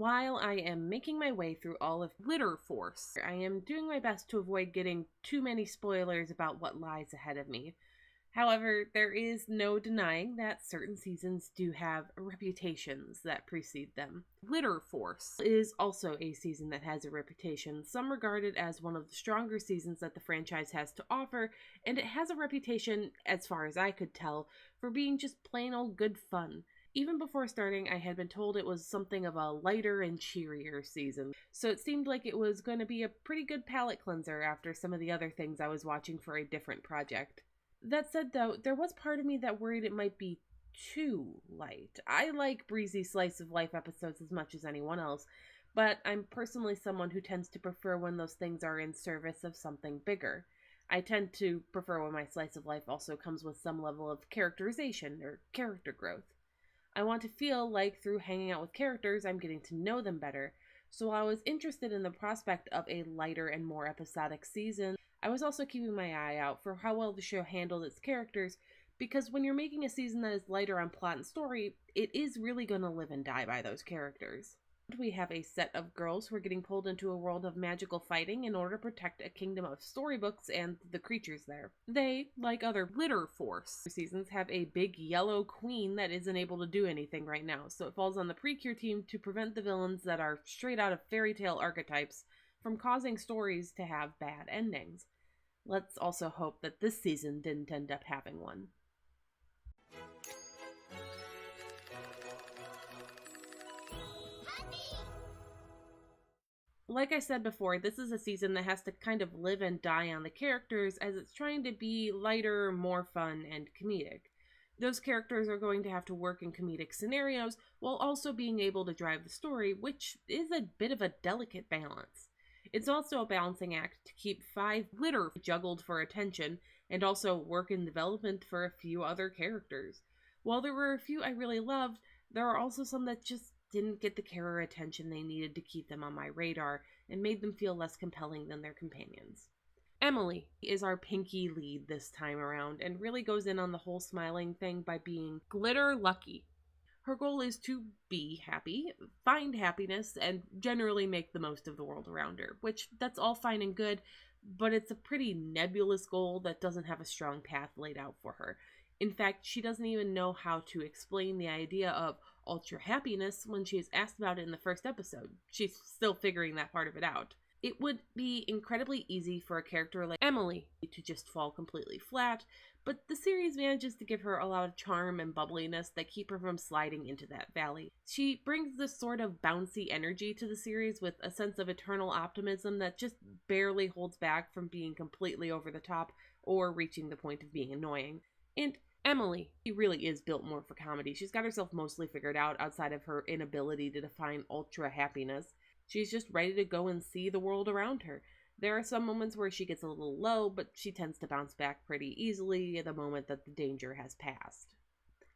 While I am making my way through all of Glitter Force, I am doing my best to avoid getting too many spoilers about what lies ahead of me. However, there is no denying that certain seasons do have reputations that precede them. Glitter Force is also a season that has a reputation, some regard it as one of the stronger seasons that the franchise has to offer, and it has a reputation, as far as I could tell, for being just plain old good fun. Even before starting, I had been told it was something of a lighter and cheerier season, so it seemed like it was going to be a pretty good palate cleanser after some of the other things I was watching for a different project. That said, though, there was part of me that worried it might be too light. I like breezy slice of life episodes as much as anyone else, but I'm personally someone who tends to prefer when those things are in service of something bigger. I tend to prefer when my slice of life also comes with some level of characterization or character growth. I want to feel like through hanging out with characters, I'm getting to know them better, so while I was interested in the prospect of a lighter and more episodic season, I was also keeping my eye out for how well the show handled its characters, because when you're making a season that is lighter on plot and story, it is really going to live and die by those characters. We have a set of girls who are getting pulled into a world of magical fighting in order to protect a kingdom of storybooks and the creatures there. They, like other Glitter Force seasons, have a big yellow queen that isn't able to do anything right now, so it falls on the precure team to prevent the villains that are straight out of fairy tale archetypes from causing stories to have bad endings. Let's also hope that this season didn't end up having one. Like I said before, this is a season that has to kind of live and die on the characters as it's trying to be lighter, more fun, and comedic. Those characters are going to have to work in comedic scenarios while also being able to drive the story, which is a bit of a delicate balance. It's also a balancing act to keep 5 glitter juggled for attention and also work in development for a few other characters. While there were a few I really loved, there are also some that just didn't get the care or attention they needed to keep them on my radar and made them feel less compelling than their companions. Emily is our pinky lead this time around and really goes in on the whole smiling thing by being glitter lucky. Her goal is to be happy, find happiness, and generally make the most of the world around her, which that's all fine and good, but it's a pretty nebulous goal that doesn't have a strong path laid out for her. In fact, she doesn't even know how to explain the idea of ultra happiness when she is asked about it in the first episode. She's still figuring that part of it out. It would be incredibly easy for a character like Emily to just fall completely flat, but the series manages to give her a lot of charm and bubbliness that keep her from sliding into that valley. She brings this sort of bouncy energy to the series with a sense of eternal optimism that just barely holds back from being completely over the top or reaching the point of being annoying. And Emily, she really is built more for comedy. She's got herself mostly figured out outside of her inability to define ultra happiness. She's just ready to go and see the world around her. There are some moments where she gets a little low, but she tends to bounce back pretty easily the moment that the danger has passed.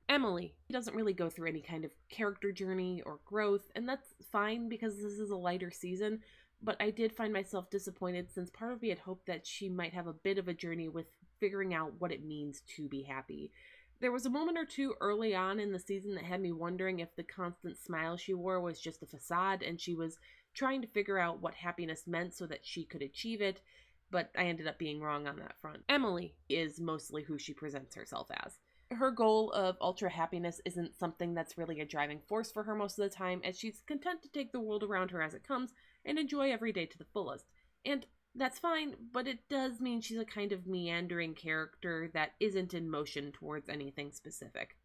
Emily doesn't really go through any kind of character journey or growth, and that's fine because this is a lighter season, but I did find myself disappointed since part of me had hoped that she might have a bit of a journey with figuring out what it means to be happy. There was a moment or two early on in the season that had me wondering if the constant smile she wore was just a facade and she was trying to figure out what happiness meant so that she could achieve it, but I ended up being wrong on that front. Emily is mostly who she presents herself as. Her goal of ultra happiness isn't something that's really a driving force for her most of the time, as she's content to take the world around her as it comes and enjoy every day to the fullest. And that's fine, but it does mean she's a kind of meandering character that isn't in motion towards anything specific.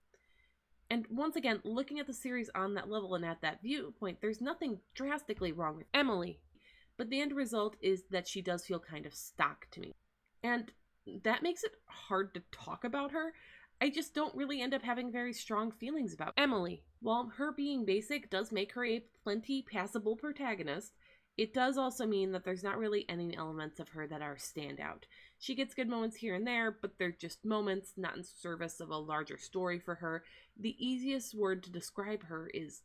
And once again, looking at the series on that level and at that viewpoint, there's nothing drastically wrong with Emily, but the end result is that she does feel kind of stock to me. And that makes it hard to talk about her. I just don't really end up having very strong feelings about Emily. While her being basic does make her a plenty passable protagonist, it does also mean that there's not really any elements of her that are standout. She gets good moments here and there, but they're just moments, not in service of a larger story for her. The easiest word to describe her is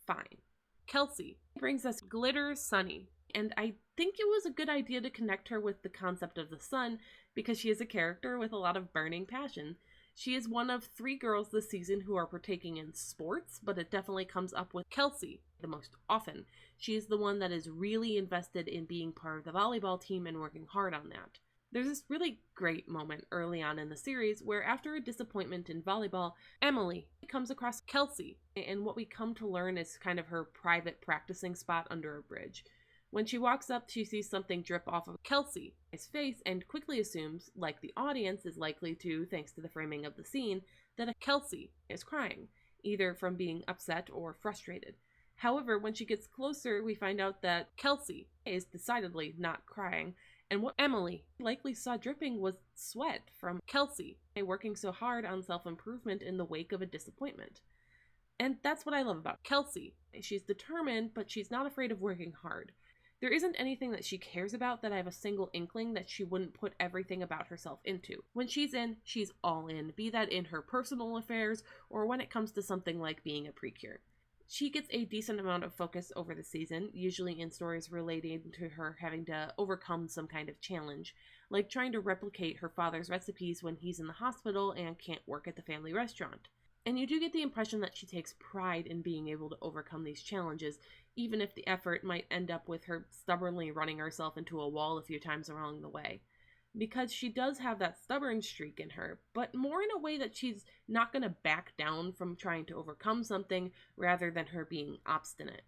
fine. Kelsey brings us Glitter Sunny, and I think it was a good idea to connect her with the concept of the sun because she is a character with a lot of burning passion. She is one of 3 girls this season who are partaking in sports, but it definitely comes up with Kelsey the most often. She is the one that is really invested in being part of the volleyball team and working hard on that. There's this really great moment early on in the series where, after a disappointment in volleyball, Emily comes across Kelsey, and what we come to learn is kind of her private practicing spot under a bridge. When she walks up, she sees something drip off of Kelsey's face and quickly assumes, like the audience is likely to thanks to the framing of the scene, that Kelsey is crying, either from being upset or frustrated. However, when she gets closer, we find out that Kelsey is decidedly not crying, and what Emily likely saw dripping was sweat from Kelsey, working so hard on self-improvement in the wake of a disappointment. And that's what I love about Kelsey. She's determined, but she's not afraid of working hard. There isn't anything that she cares about that I have a single inkling that she wouldn't put everything about herself into. When she's in, she's all in, be that in her personal affairs or when it comes to something like being a precure. She gets a decent amount of focus over the season, usually in stories relating to her having to overcome some kind of challenge, like trying to replicate her father's recipes when he's in the hospital and can't work at the family restaurant. And you do get the impression that she takes pride in being able to overcome these challenges, even if the effort might end up with her stubbornly running herself into a wall a few times along the way. Because she does have that stubborn streak in her, but more in a way that she's not going to back down from trying to overcome something rather than her being obstinate.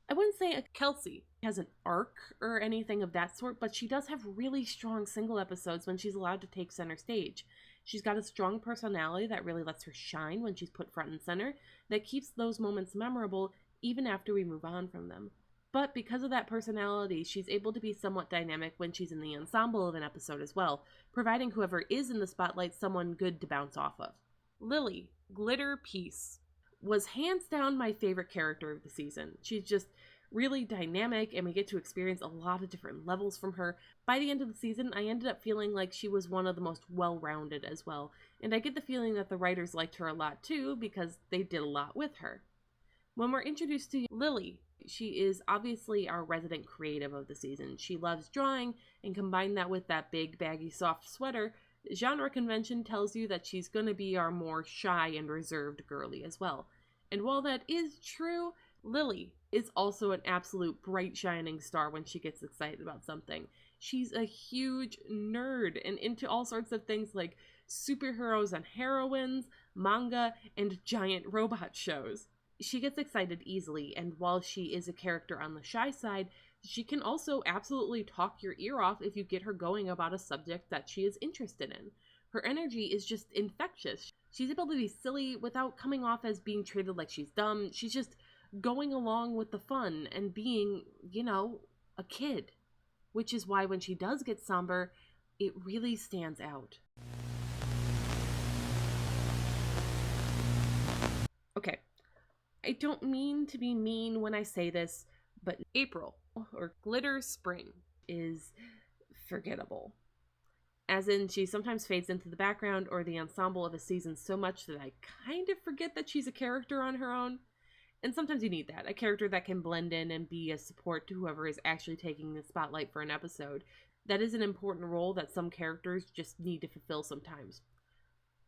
I wouldn't say Kelsey has an arc or anything of that sort, but she does have really strong single episodes when she's allowed to take center stage. She's got a strong personality that really lets her shine when she's put front and center, that keeps those moments memorable even after we move on from them. But because of that personality, she's able to be somewhat dynamic when she's in the ensemble of an episode as well, providing whoever is in the spotlight someone good to bounce off of. Lily, Glitter Peace, was hands down my favorite character of the season. She's just really dynamic, and we get to experience a lot of different levels from her. By the end of the season, I ended up feeling like she was one of the most well-rounded as well, and I get the feeling that the writers liked her a lot too, because they did a lot with her. When we're introduced to Lily, she is obviously our resident creative of the season. She loves drawing, and combine that with that big, baggy, soft sweater, genre convention tells you that she's going to be our more shy and reserved girly as well. And while that is true, Lily is also an absolute bright shining star when she gets excited about something. She's a huge nerd and into all sorts of things like superheroes and heroines, manga, and giant robot shows. She gets excited easily, and while she is a character on the shy side, she can also absolutely talk your ear off if you get her going about a subject that she is interested in. Her energy is just infectious. She's able to be silly without coming off as being treated like she's dumb. She's just going along with the fun and being, a kid. Which is why when she does get somber, it really stands out. Okay, I don't mean to be mean when I say this, but April, or Glitter Spring, is forgettable. As in, she sometimes fades into the background or the ensemble of a season so much that I kind of forget that she's a character on her own. And sometimes you need that, a character that can blend in and be a support to whoever is actually taking the spotlight for an episode. That is an important role that some characters just need to fulfill sometimes.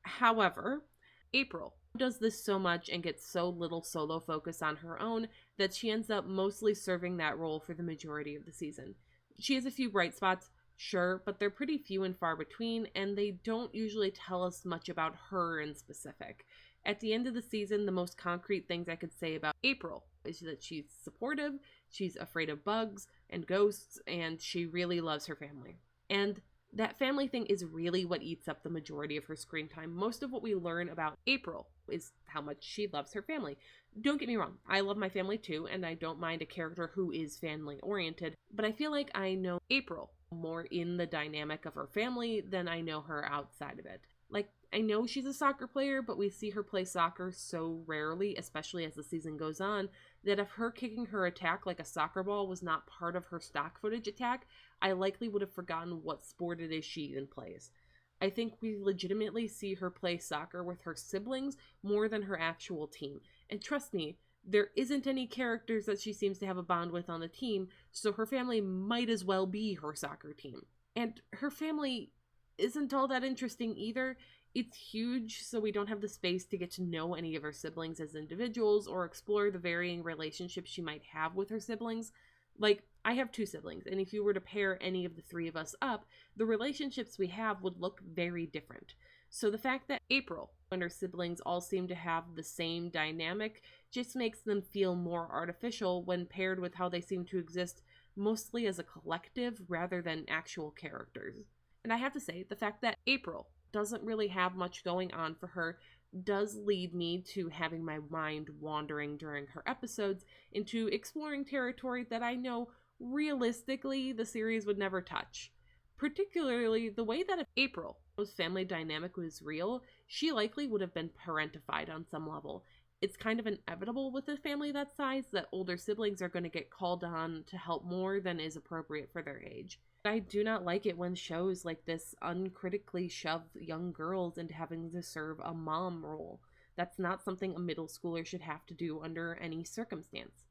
However, April does this so much and gets so little solo focus on her own that she ends up mostly serving that role for the majority of the season. She has a few bright spots, sure, but they're pretty few and far between, and they don't usually tell us much about her in specific. At the end of the season, the most concrete things I could say about April is that she's supportive, she's afraid of bugs and ghosts, and she really loves her family. And that family thing is really what eats up the majority of her screen time. Most of what we learn about April is how much she loves her family. Don't get me wrong, I love my family too, and I don't mind a character who is family-oriented, but I feel like I know April more in the dynamic of her family than I know her outside of it. Like, I know she's a soccer player, but we see her play soccer so rarely, especially as the season goes on, that if her kicking her attack like a soccer ball was not part of her stock footage attack, I likely would have forgotten what sport it is she even plays. I think we legitimately see her play soccer with her siblings more than her actual team. And trust me, there isn't any characters that she seems to have a bond with on the team, so her family might as well be her soccer team. And her family isn't all that interesting either. It's huge, so we don't have the space to get to know any of her siblings as individuals or explore the varying relationships she might have with her siblings. Like, I have 2 siblings, and if you were to pair any of the 3 of us up, the relationships we have would look very different. So the fact that April and her siblings all seem to have the same dynamic just makes them feel more artificial when paired with how they seem to exist mostly as a collective rather than actual characters. And I have to say, the fact that April doesn't really have much going on for her does lead me to having my mind wandering during her episodes into exploring territory that I know realistically the series would never touch. Particularly the way that if April's family dynamic was real, she likely would have been parentified on some level. It's kind of inevitable with a family that size that older siblings are going to get called on to help more than is appropriate for their age. I do not like it when shows like this uncritically shove young girls into having to serve a mom role. That's not something a middle schooler should have to do under any circumstance.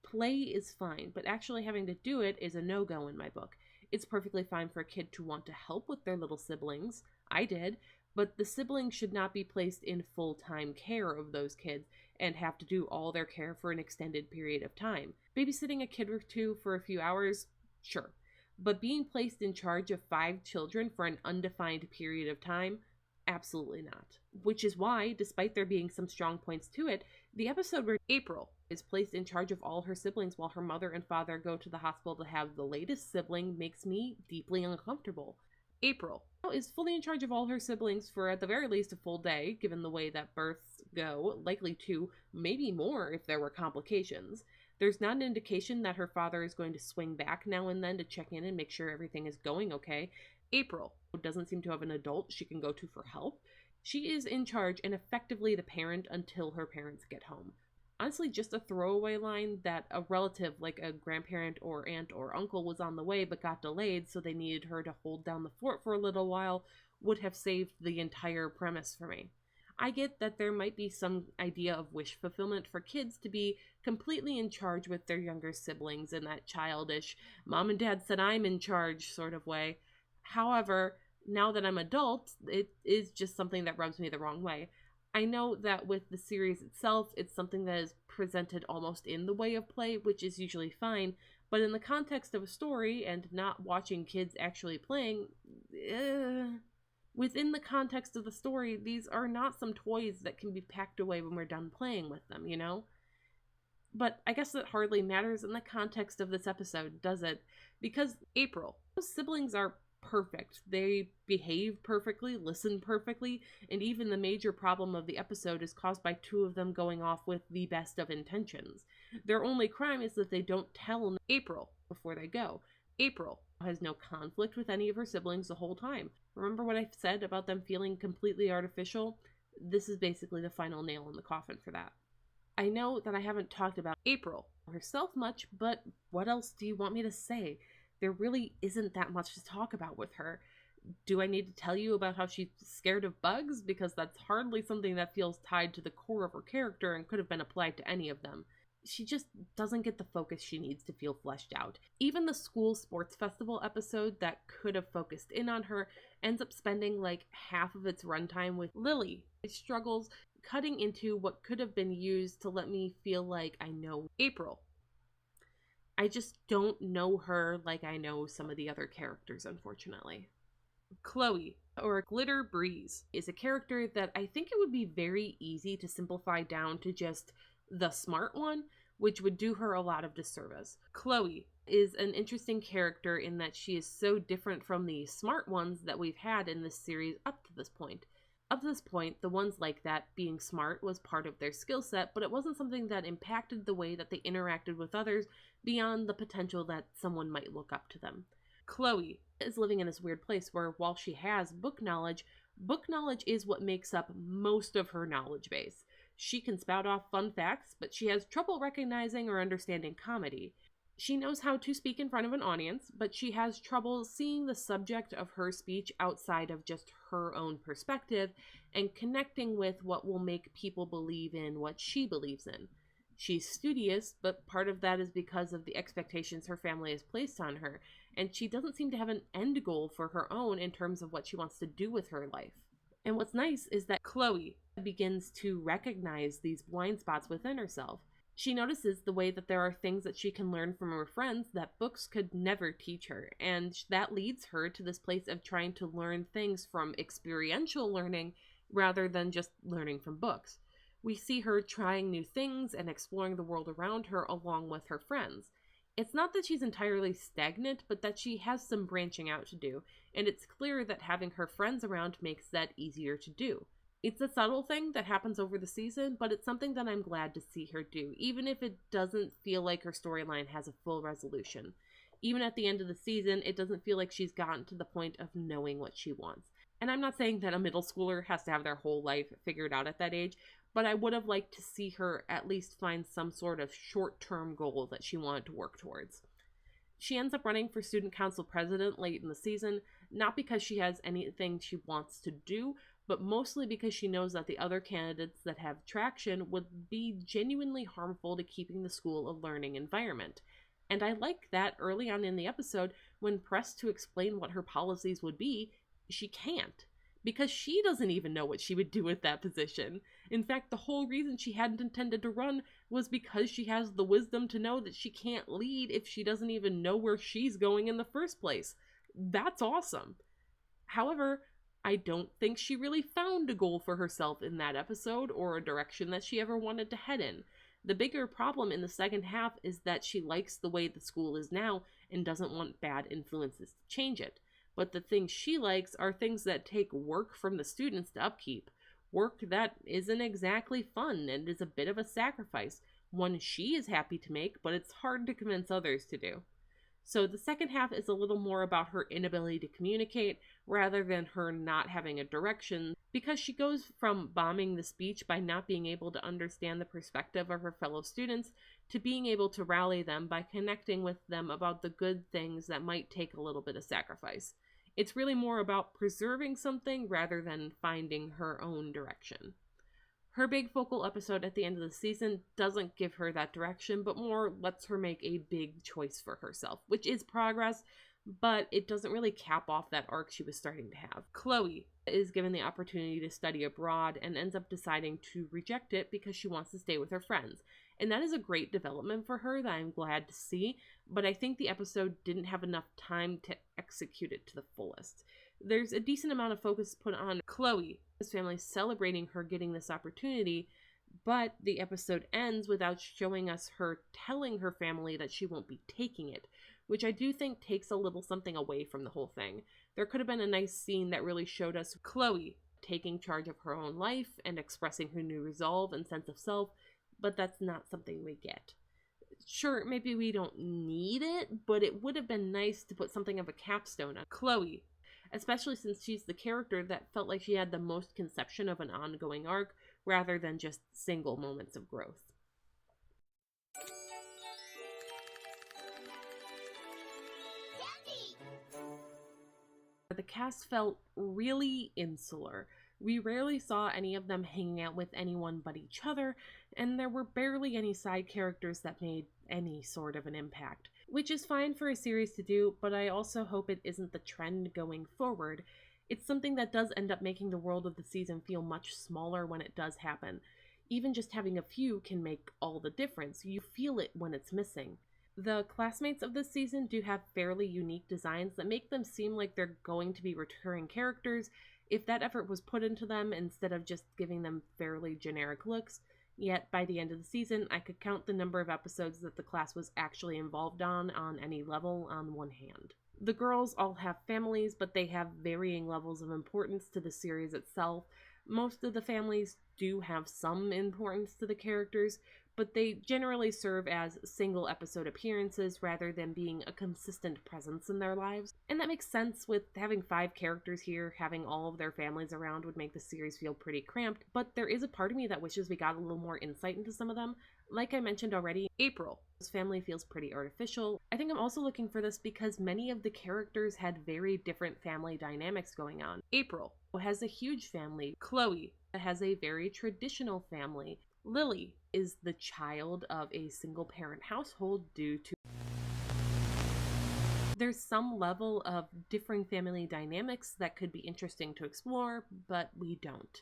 Play is fine, but actually having to do it is a no-go in my book. It's perfectly fine for a kid to want to help with their little siblings. I did. But the siblings should not be placed in full-time care of those kids and have to do all their care for an extended period of time. Babysitting a kid or 2 for a few hours, sure. But being placed in charge of 5 children for an undefined period of time, absolutely not. Which is why, despite there being some strong points to it, the episode where April is placed in charge of all her siblings while her mother and father go to the hospital to have the latest sibling makes me deeply uncomfortable. April is fully in charge of all her siblings for at the very least a full day, given the way that births go, likely 2, maybe more if there were complications. There's not an indication that her father is going to swing back now and then to check in and make sure everything is going okay. April doesn't seem to have an adult she can go to for help. She is in charge and effectively the parent until her parents get home. Honestly, just a throwaway line that a relative like a grandparent or aunt or uncle was on the way but got delayed, so they needed her to hold down the fort for a little while would have saved the entire premise for me. I get that there might be some idea of wish fulfillment for kids to be completely in charge with their younger siblings in that childish, mom and dad said I'm in charge sort of way. However, now that I'm adult, it is just something that rubs me the wrong way. I know that with the series itself, it's something that is presented almost in the way of play, which is usually fine, but in the context of a story and not watching kids actually playing, within the context of the story, these are not some toys that can be packed away when we're done playing with them, you know? But I guess that hardly matters in the context of this episode, does it? Because April, those siblings are perfect. They behave perfectly, listen perfectly, and even the major problem of the episode is caused by 2 of them going off with the best of intentions. Their only crime is that they don't tell April before they go. April has no conflict with any of her siblings the whole time. Remember what I said about them feeling completely artificial? This is basically the final nail in the coffin for that. I know that I haven't talked about April herself much, but what else do you want me to say? There really isn't that much to talk about with her. Do I need to tell you about how she's scared of bugs? Because that's hardly something that feels tied to the core of her character and could have been applied to any of them. She just doesn't get the focus she needs to feel fleshed out. Even the school sports festival episode that could have focused in on her ends up spending like half of its runtime with Lily. It struggles cutting into what could have been used to let me feel like I know April. I just don't know her like I know some of the other characters, unfortunately. Chloe, or Glitter Breeze, is a character that I think it would be very easy to simplify down to just the smart one, which would do her a lot of disservice. Chloe is an interesting character in that she is so different from the smart ones that we've had in this series up to this point. Up to this point, the ones like that, being smart, was part of their skill set, but it wasn't something that impacted the way that they interacted with others beyond the potential that someone might look up to them. Chloe is living in this weird place where while she has book knowledge is what makes up most of her knowledge base. She can spout off fun facts, but she has trouble recognizing or understanding comedy. She knows how to speak in front of an audience, but she has trouble seeing the subject of her speech outside of just her own perspective and connecting with what will make people believe in what she believes in. She's studious, but part of that is because of the expectations her family has placed on her, and she doesn't seem to have an end goal for her own in terms of what she wants to do with her life. And what's nice is that Chloe begins to recognize these blind spots within herself. She notices the way that there are things that she can learn from her friends that books could never teach her, and that leads her to this place of trying to learn things from experiential learning rather than just learning from books. We see her trying new things and exploring the world around her along with her friends. It's not that she's entirely stagnant, but that she has some branching out to do, and it's clear that having her friends around makes that easier to do. It's a subtle thing that happens over the season, but it's something that I'm glad to see her do, even if it doesn't feel like her storyline has a full resolution. Even at the end of the season, it doesn't feel like she's gotten to the point of knowing what she wants. And I'm not saying that a middle schooler has to have their whole life figured out at that age, but I would have liked to see her at least find some sort of short-term goal that she wanted to work towards. She ends up running for student council president late in the season, not because she has anything she wants to do, but mostly because she knows that the other candidates that have traction would be genuinely harmful to keeping the school a learning environment. And I like that early on in the episode, when pressed to explain what her policies would be, she can't. Because she doesn't even know what she would do with that position. In fact, the whole reason she hadn't intended to run was because she has the wisdom to know that she can't lead if she doesn't even know where she's going in the first place. That's awesome. However, I don't think she really found a goal for herself in that episode or a direction that she ever wanted to head in. The bigger problem in the second half is that she likes the way the school is now and doesn't want bad influences to change it. But the things she likes are things that take work from the students to upkeep. Work that isn't exactly fun and is a bit of a sacrifice, one she is happy to make, but it's hard to convince others to do. So the second half is a little more about her inability to communicate rather than her not having a direction, because she goes from bombing the speech by not being able to understand the perspective of her fellow students to being able to rally them by connecting with them about the good things that might take a little bit of sacrifice. It's really more about preserving something rather than finding her own direction. Her big focal episode at the end of the season doesn't give her that direction, but more lets her make a big choice for herself, which is progress, but it doesn't really cap off that arc she was starting to have. Chloe is given the opportunity to study abroad and ends up deciding to reject it because she wants to stay with her friends. And that is a great development for her that I'm glad to see, but I think the episode didn't have enough time to execute it to the fullest. There's a decent amount of focus put on Chloe, his family celebrating her getting this opportunity, but the episode ends without showing us her telling her family that she won't be taking it, which I do think takes a little something away from the whole thing. There could have been a nice scene that really showed us Chloe taking charge of her own life and expressing her new resolve and sense of self, but that's not something we get. Sure, maybe we don't need it, but it would have been nice to put something of a capstone on Chloe, especially since she's the character that felt like she had the most conception of an ongoing arc rather than just single moments of growth. The cast felt really insular. We rarely saw any of them hanging out with anyone but each other, and there were barely any side characters that made any sort of an impact. Which is fine for a series to do, but I also hope it isn't the trend going forward. It's something that does end up making the world of the season feel much smaller when it does happen. Even just having a few can make all the difference. You feel it when it's missing. The classmates of this season do have fairly unique designs that make them seem like they're going to be recurring characters if that effort was put into them instead of just giving them fairly generic looks. Yet, by the end of the season, I could count the number of episodes that the class was actually involved on any level on one hand. The girls all have families, but they have varying levels of importance to the series itself. Most of the families do have some importance to the characters, but they generally serve as single episode appearances rather than being a consistent presence in their lives. And that makes sense. With having 5 characters here, having all of their families around would make the series feel pretty cramped, but there is a part of me that wishes we got a little more insight into some of them. Like I mentioned already, April. His family feels pretty artificial. I think I'm also looking for this because many of the characters had very different family dynamics going on. April has a huge family. Chloe has a very traditional family. Lily is the child of a single parent household due to there's some level of differing family dynamics that could be interesting to explore, but we don't.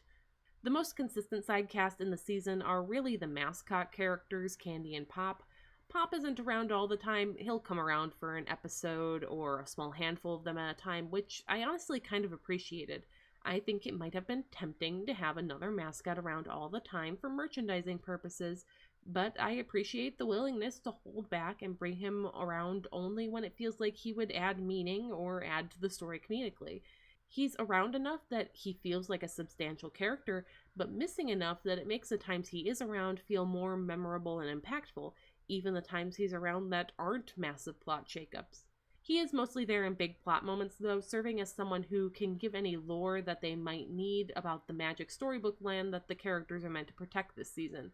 The most consistent side cast in the season are really the mascot characters, Candy and Pop. Pop isn't around all the time. He'll come around for an episode or a small handful of them at a time, which I honestly kind of appreciated. I think it might have been tempting to have another mascot around all the time for merchandising purposes, but I appreciate the willingness to hold back and bring him around only when it feels like he would add meaning or add to the story comedically. He's around enough that he feels like a substantial character, but missing enough that it makes the times he is around feel more memorable and impactful, even the times he's around that aren't massive plot shakeups. He is mostly there in big plot moments, though, serving as someone who can give any lore that they might need about the magic storybook land that the characters are meant to protect this season.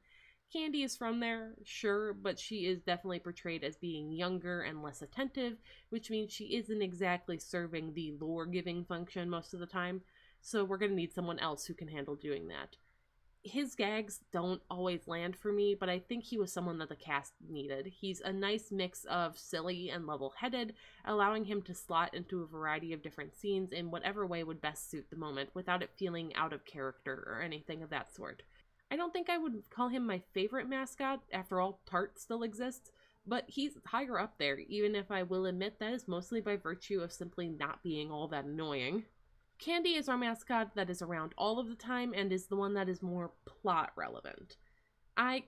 Candy is from there, sure, but she is definitely portrayed as being younger and less attentive, which means she isn't exactly serving the lore-giving function most of the time, so we're going to need someone else who can handle doing that. His gags don't always land for me, but I think he was someone that the cast needed. He's a nice mix of silly and level-headed, allowing him to slot into a variety of different scenes in whatever way would best suit the moment without it feeling out of character or anything of that sort. I don't think I would call him my favorite mascot, after all, Tart still exists, but he's higher up there, even if I will admit that is mostly by virtue of simply not being all that annoying. Candy is our mascot that is around all of the time and is the one that is more plot relevant. I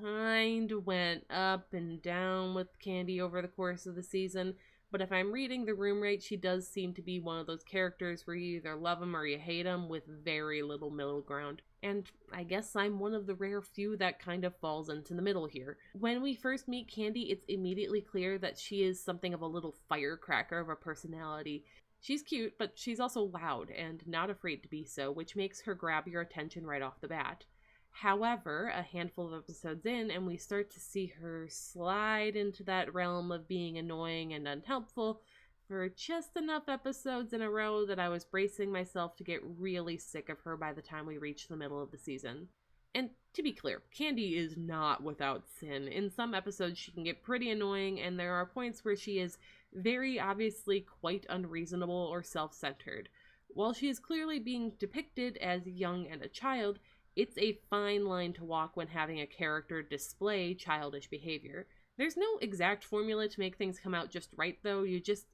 kind of went up and down with Candy over the course of the season, but if I'm reading the room right, she does seem to be one of those characters where you either love them or you hate them with very little middle ground. And I guess I'm one of the rare few that kind of falls into the middle here. When we first meet Candy, it's immediately clear that she is something of a little firecracker of a personality. She's cute, but she's also loud and not afraid to be so, which makes her grab your attention right off the bat. However, a handful of episodes in, and we start to see her slide into that realm of being annoying and unhelpful for just enough episodes in a row that I was bracing myself to get really sick of her by the time we reached the middle of the season. And to be clear, Candy is not without sin. In some episodes she can get pretty annoying, and there are points where she is very obviously quite unreasonable or self-centered. While she is clearly being depicted as young and a child, it's a fine line to walk when having a character display childish behavior. There's no exact formula to make things come out just right, though. You just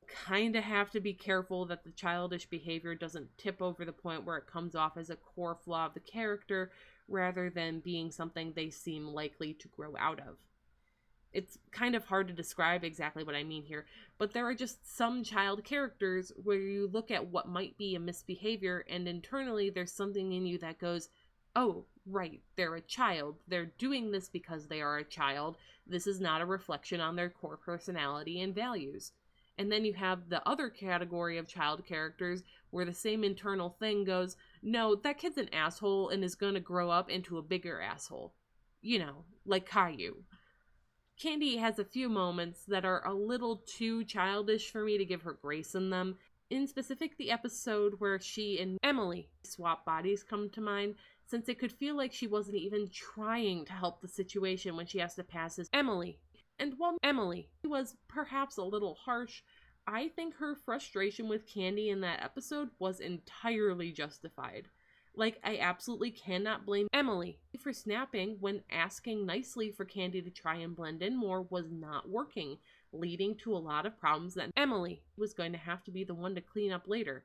kind of have to be careful that the childish behavior doesn't tip over the point where it comes off as a core flaw of the character rather than being something they seem likely to grow out of. It's kind of hard to describe exactly what I mean here, but there are just some child characters where you look at what might be a misbehavior and internally there's something in you that goes, oh, right, they're a child. They're doing this because they are a child. This is not a reflection on their core personality and values. And then you have the other category of child characters where the same internal thing goes, no, that kid's an asshole and is going to grow up into a bigger asshole. You know, like Caillou. Candy has a few moments that are a little too childish for me to give her grace in them. In specific, the episode where she and Emily swap bodies come to mind, since it could feel like she wasn't even trying to help the situation when she has to pass as Emily. And while Emily was perhaps a little harsh, I think her frustration with Candy in that episode was entirely justified. Like, I absolutely cannot blame Emily for snapping when asking nicely for Candy to try and blend in more was not working, leading to a lot of problems that Emily was going to have to be the one to clean up later.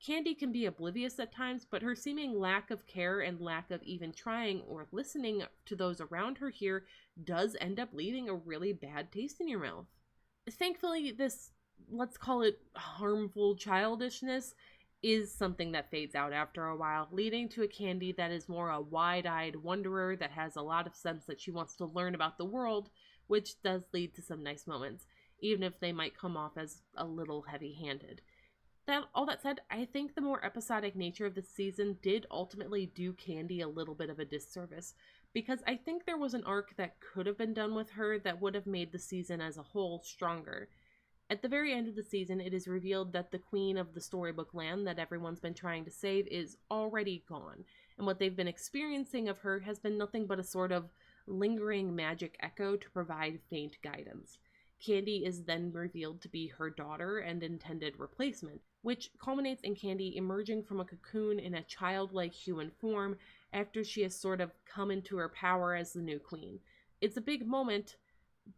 Candy can be oblivious at times, but her seeming lack of care and lack of even trying or listening to those around her here does end up leaving a really bad taste in your mouth. Thankfully, this, let's call it harmful childishness, is something that fades out after a while, leading to a Candy that is more a wide-eyed wanderer that has a lot of sense that she wants to learn about the world, which does lead to some nice moments, even if they might come off as a little heavy-handed. All that said, I think the more episodic nature of the season did ultimately do Candy a little bit of a disservice, because I think there was an arc that could have been done with her that would have made the season as a whole stronger. At the very end of the season, it is revealed that the queen of the storybook land that everyone's been trying to save is already gone, and what they've been experiencing of her has been nothing but a sort of lingering magic echo to provide faint guidance. Candy is then revealed to be her daughter and intended replacement, which culminates in Candy emerging from a cocoon in a childlike human form after she has sort of come into her power as the new queen. It's a big moment,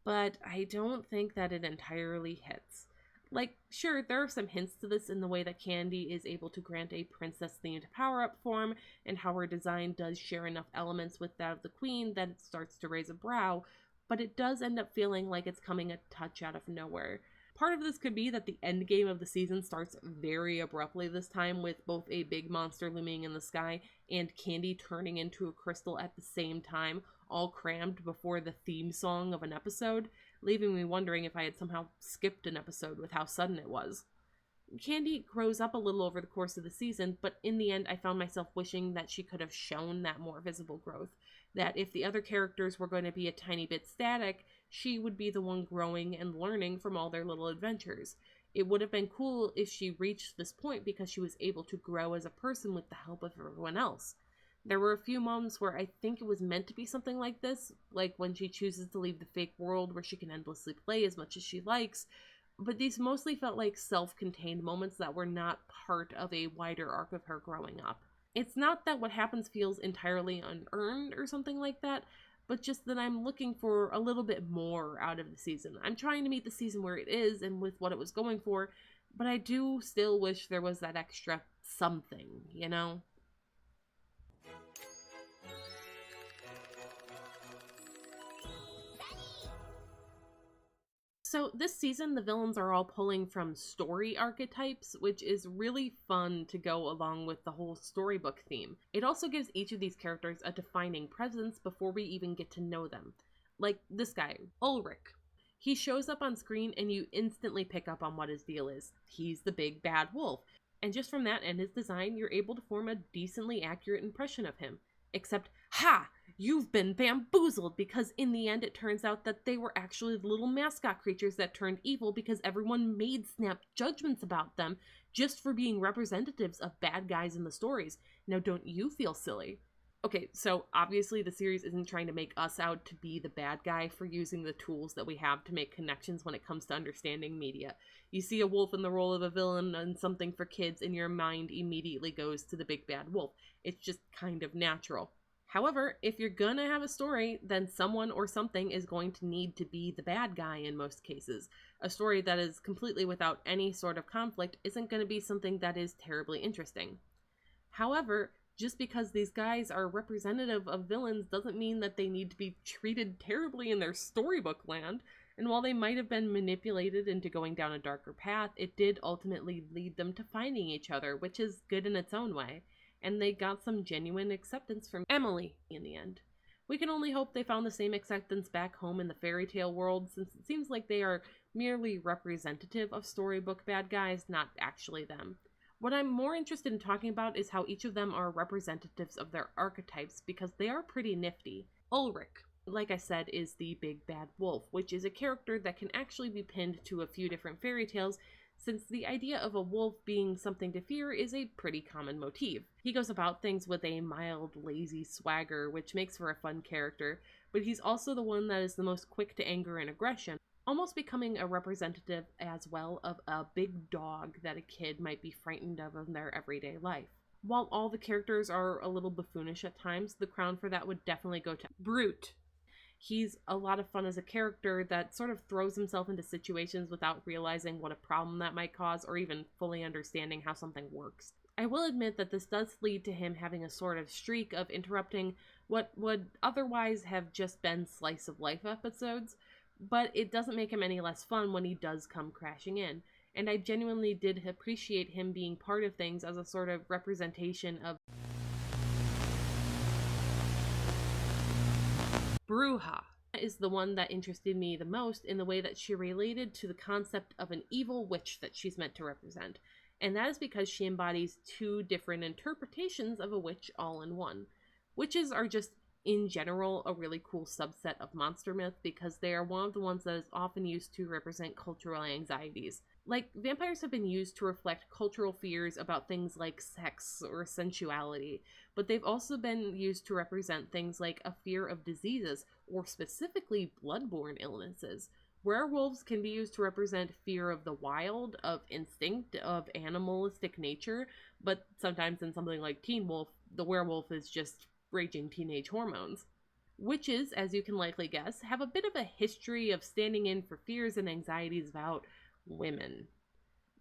but I don't think that it entirely hits. Like, sure, there are some hints to this in the way that Candy is able to grant a princess-themed power-up form, and how her design does share enough elements with that of the queen that it starts to raise a brow, but it does end up feeling like it's coming a touch out of nowhere. Part of this could be that the endgame of the season starts very abruptly this time, with both a big monster looming in the sky and Candy turning into a crystal at the same time, all crammed before the theme song of an episode, leaving me wondering if I had somehow skipped an episode with how sudden it was. Candy grows up a little over the course of the season, but in the end I found myself wishing that she could have shown that more visible growth. That if the other characters were going to be a tiny bit static, she would be the one growing and learning from all their little adventures. It would have been cool if she reached this point because she was able to grow as a person with the help of everyone else. There were a few moments where I think it was meant to be something like this, like when she chooses to leave the fake world where she can endlessly play as much as she likes, but these mostly felt like self-contained moments that were not part of a wider arc of her growing up. It's not that what happens feels entirely unearned or something like that, but just that I'm looking for a little bit more out of the season. I'm trying to meet the season where it is and with what it was going for, but I do still wish there was that extra something, you know? So this season, the villains are all pulling from story archetypes, which is really fun to go along with the whole storybook theme. It also gives each of these characters a defining presence before we even get to know them. Like this guy, Ulrich. He shows up on screen and you instantly pick up on what his deal is. He's the big bad wolf. And just from that and his design, you're able to form a decently accurate impression of him. Except, ha! You've been bamboozled, because in the end it turns out that they were actually the little mascot creatures that turned evil because everyone made snap judgments about them just for being representatives of bad guys in the stories. Now don't you feel silly? Okay, so obviously the series isn't trying to make us out to be the bad guy for using the tools that we have to make connections when it comes to understanding media. You see a wolf in the role of a villain and something for kids and your mind immediately goes to the big bad wolf. It's just kind of natural. However, if you're gonna have a story, then someone or something is going to need to be the bad guy in most cases. A story that is completely without any sort of conflict isn't going to be something that is terribly interesting. However, just because these guys are representative of villains doesn't mean that they need to be treated terribly in their storybook land, and while they might have been manipulated into going down a darker path, it did ultimately lead them to finding each other, which is good in its own way. And they got some genuine acceptance from Emily in the end. We can only hope they found the same acceptance back home in the fairy tale world, since it seems like they are merely representative of storybook bad guys, not actually them. What I'm more interested in talking about is how each of them are representatives of their archetypes, because they are pretty nifty. Ulrich, like I said, is the big bad wolf, which is a character that can actually be pinned to a few different fairy tales, since the idea of a wolf being something to fear is a pretty common motif. He goes about things with a mild, lazy swagger, which makes for a fun character, but he's also the one that is the most quick to anger and aggression, almost becoming a representative as well of a big dog that a kid might be frightened of in their everyday life. While all the characters are a little buffoonish at times, the crown for that would definitely go to Brute. He's a lot of fun as a character that sort of throws himself into situations without realizing what a problem that might cause or even fully understanding how something works. I will admit that this does lead to him having a sort of streak of interrupting what would otherwise have just been slice of life episodes, but it doesn't make him any less fun when he does come crashing in. And I genuinely did appreciate him being part of things as a sort of representation of Bruja is the one that interested me the most in the way that she related to the concept of an evil witch that she's meant to represent. And that is because she embodies two different interpretations of a witch all in one. Witches are just, in general, a really cool subset of monster myth because they are one of the ones that is often used to represent cultural anxieties. Like, vampires have been used to reflect cultural fears about things like sex or sensuality, but they've also been used to represent things like a fear of diseases, or specifically bloodborne illnesses. Werewolves can be used to represent fear of the wild, of instinct, of animalistic nature, but sometimes in something like Teen Wolf, the werewolf is just raging teenage hormones. Witches, as you can likely guess, have a bit of a history of standing in for fears and anxieties about women.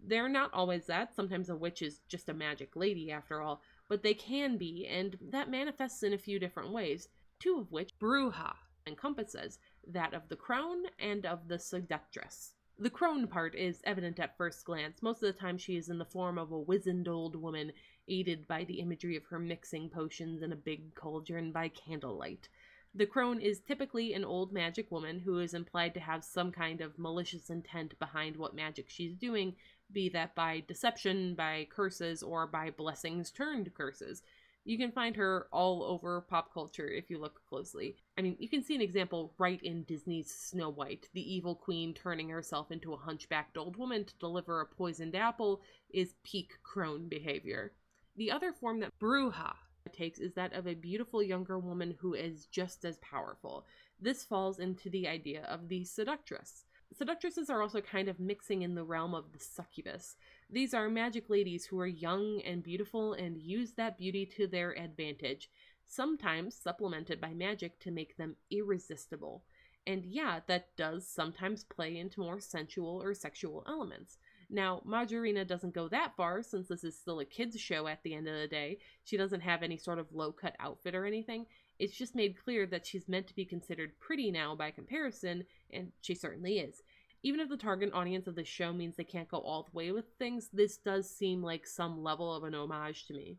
They're not always that. Sometimes a witch is just a magic lady, after all, but they can be, and that manifests in a few different ways, two of which Bruja encompasses, that of the crone and of the seductress. The crone part is evident at first glance. Most of the time she is in the form of a wizened old woman, aided by the imagery of her mixing potions in a big cauldron by candlelight. The crone is typically an old magic woman who is implied to have some kind of malicious intent behind what magic she's doing, be that by deception, by curses, or by blessings turned curses. You can find her all over pop culture if you look closely. I mean, you can see an example right in Disney's Snow White. The evil queen turning herself into a hunchbacked old woman to deliver a poisoned apple is peak crone behavior. The other form that Bruja takes is that of a beautiful younger woman who is just as powerful. This falls into the idea of the seductress. Seductresses are also kind of mixing in the realm of the succubus. These are magic ladies who are young and beautiful and use that beauty to their advantage, sometimes supplemented by magic to make them irresistible. And yeah, that does sometimes play into more sensual or sexual elements. Now, Majorina doesn't go that far, since this is still a kid's show at the end of the day. She doesn't have any sort of low-cut outfit or anything. It's just made clear that she's meant to be considered pretty now by comparison, and she certainly is. Even if the target audience of this show means they can't go all the way with things, this does seem like some level of an homage to me.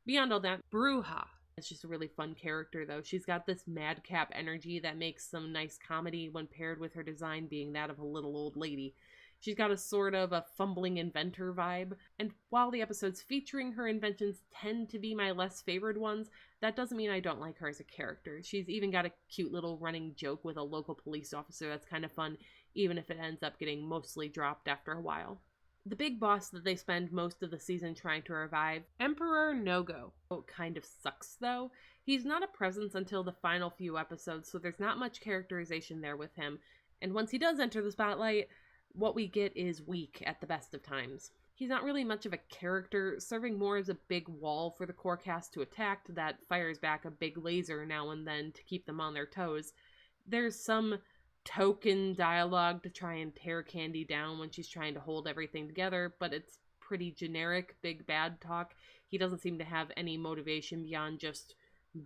Beyond all that, Bruja is just a really fun character, though. She's got this madcap energy that makes some nice comedy when paired with her design being that of a little old lady. She's got a sort of a fumbling inventor vibe, and while the episodes featuring her inventions tend to be my less favored ones, that doesn't mean I don't like her as a character. She's even got a cute little running joke with a local police officer that's kind of fun, even if it ends up getting mostly dropped after a while. The big boss that they spend most of the season trying to revive, Emperor No-Go, kind of sucks though. He's not a presence until the final few episodes, so there's not much characterization there with him, and once he does enter the spotlight, what we get is weak at the best of times. He's not really much of a character, serving more as a big wall for the core cast to attack that fires back a big laser now and then to keep them on their toes. There's some token dialogue to try and tear Candy down when she's trying to hold everything together, but it's pretty generic big bad talk. He doesn't seem to have any motivation beyond just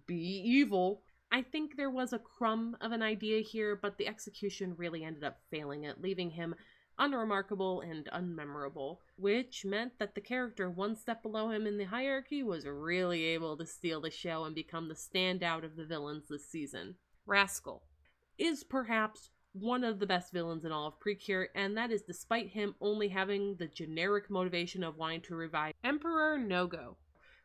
be evil. I think there was a crumb of an idea here, but the execution really ended up failing it, leaving him unremarkable and unmemorable, which meant that the character one step below him in the hierarchy was really able to steal the show and become the standout of the villains this season. Rascal is perhaps one of the best villains in all of Precure, and that is despite him only having the generic motivation of wanting to revive Emperor No-Go,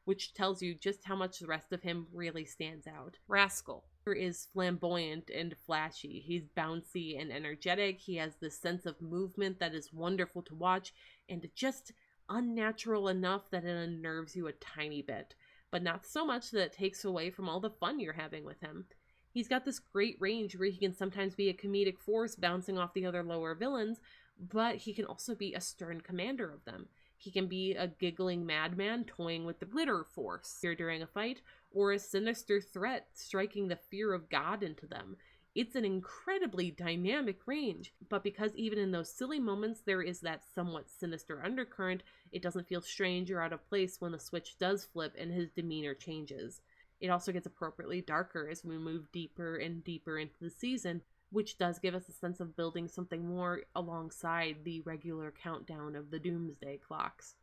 which tells you just how much the rest of him really stands out. Rascal is flamboyant and flashy. He's bouncy and energetic. He has this sense of movement that is wonderful to watch, and just unnatural enough that it unnerves you a tiny bit, but not so much that it takes away from all the fun you're having with him. He's got this great range where he can sometimes be a comedic force bouncing off the other lower villains, but he can also be a stern commander of them. He can be a giggling madman toying with the glitter force here during a fight, or a sinister threat striking the fear of God into them. It's an incredibly dynamic range, but because even in those silly moments there is that somewhat sinister undercurrent, it doesn't feel strange or out of place when the switch does flip and his demeanor changes. It also gets appropriately darker as we move deeper and deeper into the season, which does give us a sense of building something more alongside the regular countdown of the doomsday clocks.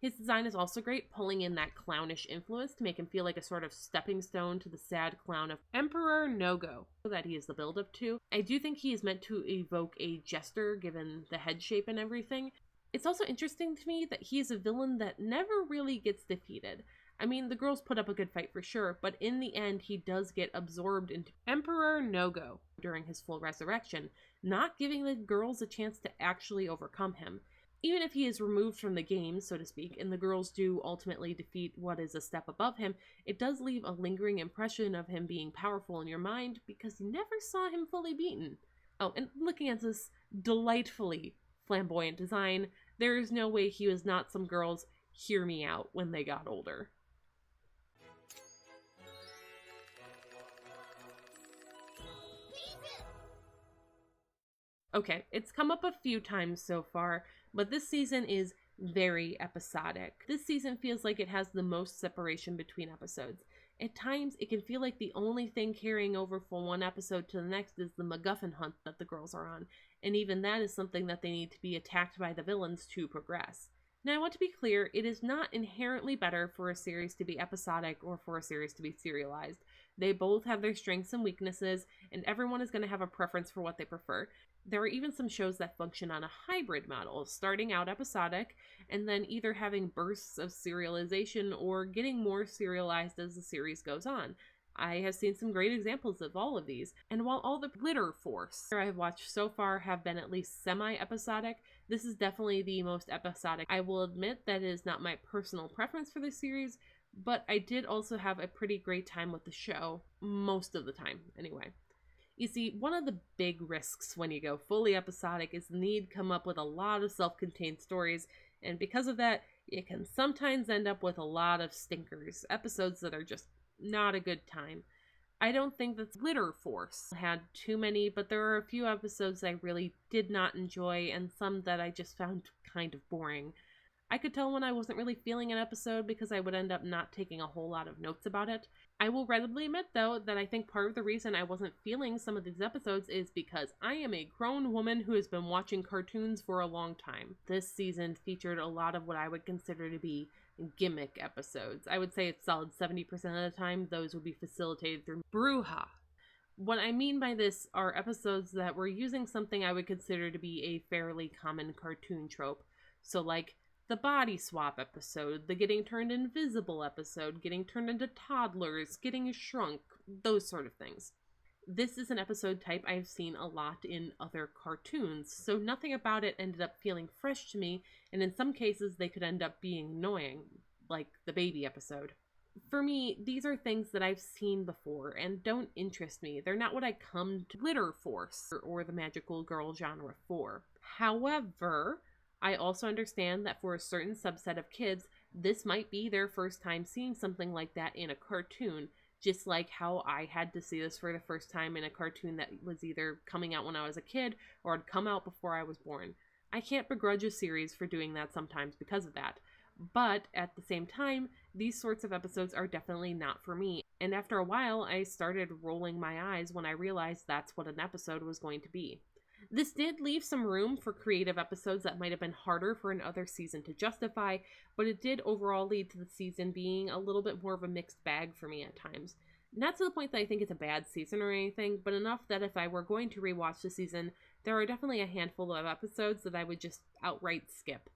His design is also great, pulling in that clownish influence to make him feel like a sort of stepping stone to the sad clown of Emperor No-Go that he is the build-up to. I do think he is meant to evoke a jester, given the head shape and everything. It's also interesting to me that he is a villain that never really gets defeated. I mean, the girls put up a good fight for sure, but in the end he does get absorbed into Emperor No-Go during his full resurrection, not giving the girls a chance to actually overcome him. Even if he is removed from the game, so to speak, and the girls do ultimately defeat what is a step above him, it does leave a lingering impression of him being powerful in your mind because you never saw him fully beaten. Oh, and looking at this delightfully flamboyant design, there is no way he was not some girls' hear me out when they got older. Okay, it's come up a few times so far, but this season is very episodic. This season feels like it has the most separation between episodes. At times, it can feel like the only thing carrying over from one episode to the next is the MacGuffin hunt that the girls are on, and even that is something that they need to be attacked by the villains to progress. Now, I want to be clear, it is not inherently better for a series to be episodic or for a series to be serialized. They both have their strengths and weaknesses, and everyone is going to have a preference for what they prefer. There are even some shows that function on a hybrid model, starting out episodic, and then either having bursts of serialization or getting more serialized as the series goes on. I have seen some great examples of all of these, and while all the glitter force I have watched so far have been at least semi-episodic, this is definitely the most episodic. I will admit that it is not my personal preference for this series, but I did also have a pretty great time with the show, most of the time, anyway. You see, one of the big risks when you go fully episodic is the need to come up with a lot of self-contained stories, and because of that, you can sometimes end up with a lot of stinkers, episodes that are just not a good time. I don't think that Glitter Force had too many, but there are a few episodes I really did not enjoy, and some that I just found kind of boring. I could tell when I wasn't really feeling an episode because I would end up not taking a whole lot of notes about it. I will readily admit, though, that I think part of the reason I wasn't feeling some of these episodes is because I am a grown woman who has been watching cartoons for a long time. This season featured a lot of what I would consider to be gimmick episodes. I would say it's solid 70% of the time those would be facilitated through brouhaha. What I mean by this are episodes that were using something I would consider to be a fairly common cartoon trope. So like the body swap episode, the getting turned invisible episode, getting turned into toddlers, getting shrunk, those sort of things. This is an episode type I've seen a lot in other cartoons, so nothing about it ended up feeling fresh to me, and in some cases they could end up being annoying, like the baby episode. For me, these are things that I've seen before and don't interest me. They're not what I come to Glitter Force or the magical girl genre for. However, I also understand that for a certain subset of kids, this might be their first time seeing something like that in a cartoon, just like how I had to see this for the first time in a cartoon that was either coming out when I was a kid or had come out before I was born. I can't begrudge a series for doing that sometimes because of that, but at the same time, these sorts of episodes are definitely not for me, and after a while, I started rolling my eyes when I realized that's what an episode was going to be. This did leave some room for creative episodes that might have been harder for another season to justify, but it did overall lead to the season being a little bit more of a mixed bag for me at times. Not to the point that I think it's a bad season or anything, but enough that if I were going to rewatch the season, there are definitely a handful of episodes that I would just outright skip.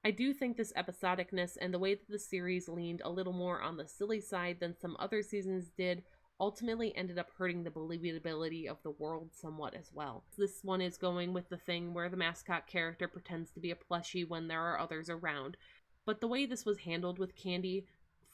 I do think this episodicness and the way that the series leaned a little more on the silly side than some other seasons did ultimately ended up hurting the believability of the world somewhat as well. This one is going with the thing where the mascot character pretends to be a plushie when there are others around, but the way this was handled with Candy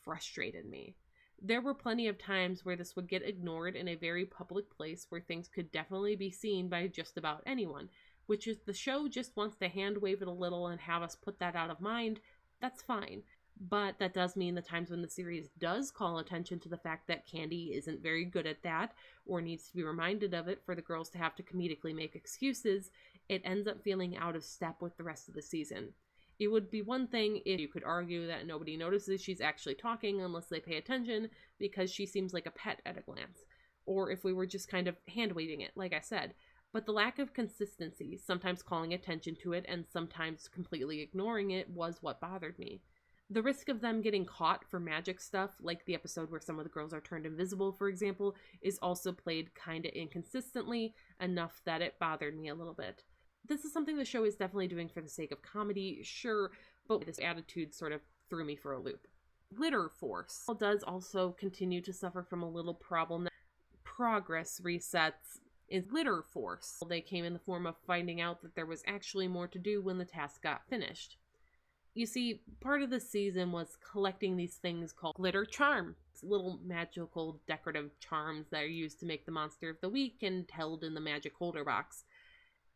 frustrated me. There were plenty of times where this would get ignored in a very public place where things could definitely be seen by just about anyone, which is the show just wants to hand wave it a little and have us put that out of mind. That's fine. But that does mean the times when the series does call attention to the fact that Candy isn't very good at that, or needs to be reminded of it for the girls to have to comedically make excuses, it ends up feeling out of step with the rest of the season. It would be one thing if you could argue that nobody notices she's actually talking unless they pay attention because she seems like a pet at a glance, or if we were just kind of hand-waving it, like I said. But the lack of consistency, sometimes calling attention to it and sometimes completely ignoring it, was what bothered me. The risk of them getting caught for magic stuff, like the episode where some of the girls are turned invisible, for example, is also played kinda inconsistently, enough that it bothered me a little bit. This is something the show is definitely doing for the sake of comedy, sure, but this attitude sort of threw me for a loop. Glitter Force does also continue to suffer from a little problem that progress resets is glitter force. They came in the form of finding out that there was actually more to do when the task got finished. You see, part of the season was collecting these things called glitter charm. It's little magical decorative charms that are used to make the monster of the week and held in the magic holder box.